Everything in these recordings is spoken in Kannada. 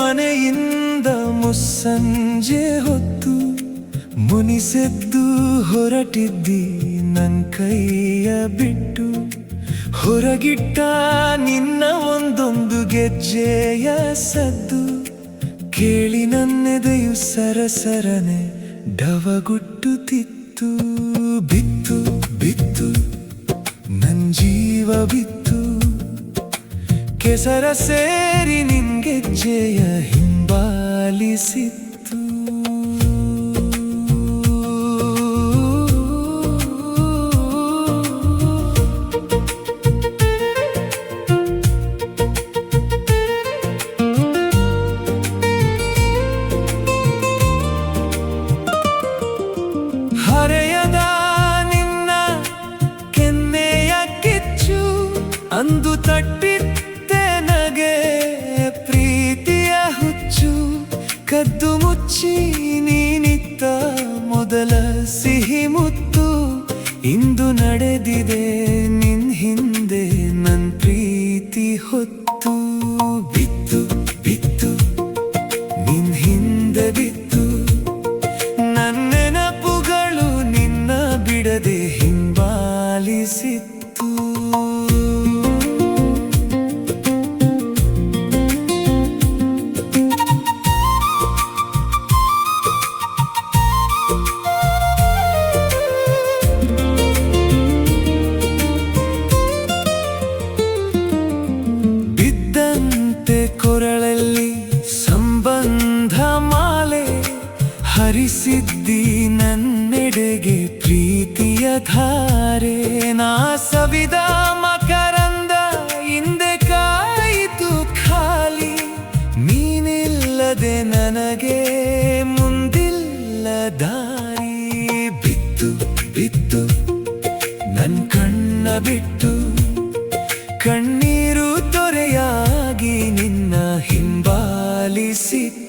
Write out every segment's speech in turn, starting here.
ಮನೆಯಿಂದ ಮುಸ್ಸಂಜೆ ಹೊತ್ತು ಮುನಿಸೆದ್ದು ಹೊರಟಿದ್ದಿ ನನ್ ಕೈಯ ಬಿಟ್ಟು. ಹೊರಗಿಟ್ಟ ನಿನ್ನ ಒಂದೊಂದು ಗೆಜ್ಜೆಯ ಸದ್ದು ಕೇಳಿ ನನ್ನೆದೆಯು ಸರಸರನೆ ಡವಗುಟ್ಟುತ್ತಿತ್ತು. ಬಿತ್ತು ಬಿತ್ತು ನನ್ ಜೀವ ಬಿತ್ತು, ಕೆಸರ ಸೇರಿ ನಿನ್ಗೆಜ್ಜೆಯ ಹಿಂಬಾಲಿಸಿತ್ತು. ಹರೆಯದ ನಿನ್ನ ಕೆನ್ನೆಯ ಕಿಚ್ಚು ಅಂದು ತಟ್ಟಿತ್ತೆ ನಗೆ ಪ್ರೀತಿಯ ಹುಚ್ಚು. ಕದ್ದು ಮುಚ್ಚಿ ನೀನಿತ್ತ ಮೊದಲ ಸಿಹಿ ಮುತ್ತು, ಇಂದು ನಡೆದಿದೆ ನಿನ್ ಹಿಂದೆ ನನ್ ಪ್ರೀತಿ ಹೊತ್ತು. ಬಿತ್ತು ಬಿತ್ತು ನಿನ್ ಹಿಂದೆ ಬಿತ್ತು ನನ್ನ ನೆನಪುಗಳು, ನಿನ್ನ ಬಿಡದೆ ಹಿಂಬಾಲಿಸಿತ್ತು. ಬಿದ್ದಂತೆ ಕೊರಳಲ್ಲಿ ಸಂಬಂಧ ಮಾಲೆ ಹರಿಸಿದ್ದಿ ನನ್ನೆಡೆಗೆ ಪ್ರೀತಿಯ ಧಾರೆ. ನಾ ಸವಿದ ಮಕರಂದ ಹಿಂದೆ ಕಾಯಿತು ಖಾಲಿ, ನೀನಿಲ್ಲದೆ ನನಗೆ ಮುಂದಿಲ್ಲ ದಾರಿ. ಬಿತ್ತು ಬಿತ್ತು ನನ್ ಕಣ್ಣ ಬಿಟ್ಟು ಕಣ್ಣೀರು ತೊರೆಯಾಗಿ ನಿನ್ನ ಹಿಂಬಾಲಿಸಿತ್ತು.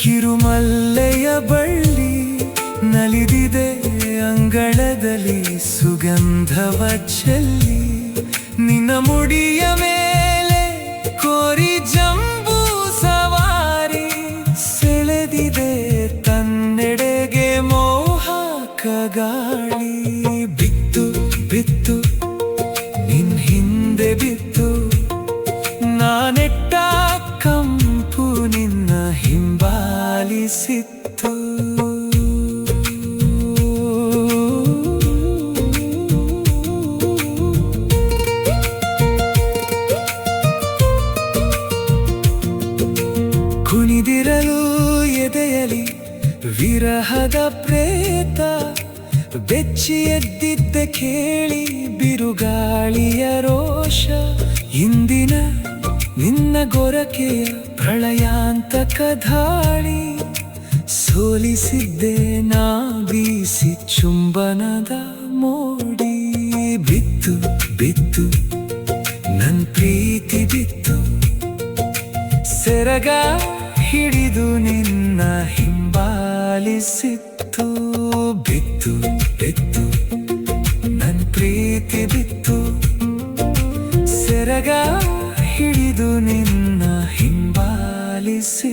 ಕಿರುಮಲ್ಲೆಯ ಬಳ್ಳಿ ನಲಿದಿದೆ ಅಂಗಳದಲ್ಲಿ ಸುಗಂಧವ ಚೆಲ್ಲಿ, ನಿನ್ನ ಮುಡಿಯ ಮೇಲೆ ಕೋರಿ ಜಂಬೂ ಸವಾರಿ ಸೆಳೆದಿದೆ ತನ್ನೆಡೆಗೆ ಮೋಹಕ ಗಾಳಿ. ಬಿತ್ತು ಬಿತ್ತು ನಿನ್ ಹಿಂದೆ ಬಿತ್ತು ನಾನೆಟ್ಟ ಕಂಪು ನಿನ್ನ ಹಿಂಬಾಲಿಸಿತ್ತು. ಕುಣಿದಿರಲು ಎದೆಯಲಿ ವಿರಹದ ಪ್ರೇತ ಬೆಚ್ಚಿ ಎದ್ದಿದ್ದೆ ಕೇಳಿ ಬಿರುಗಾಳಿಯ ರೋಷ. ಇಂದಿನ ನಿನ್ನ ಗೊರಕೆಯ ಪ್ರಳಯಾಂತಕ ಧಾಳಿ ಸೋಲಿಸಿದ್ದೆ ನಾ ಬೀಸಿ ಚುಂಬನದ ಮೋಡಿ. ಬಿತ್ತು ಬಿತ್ತು ನನ್ ಪ್ರೀತಿ ಬಿತ್ತು, ಸೆರಗ ಹಿಡಿದು ನಿನ್ನ ಹಿಂಬಾಲಿಸಿತ್ತು. ಬಿತ್ತು ಬಿತ್ತು ನನ್ ಪ್ರೀತಿ ಬಿತ್ತು, ಸೆರಗ ಹಿಡಿದು ನಿನ್ನ ಹಿಂಬಾಲಿಸಿ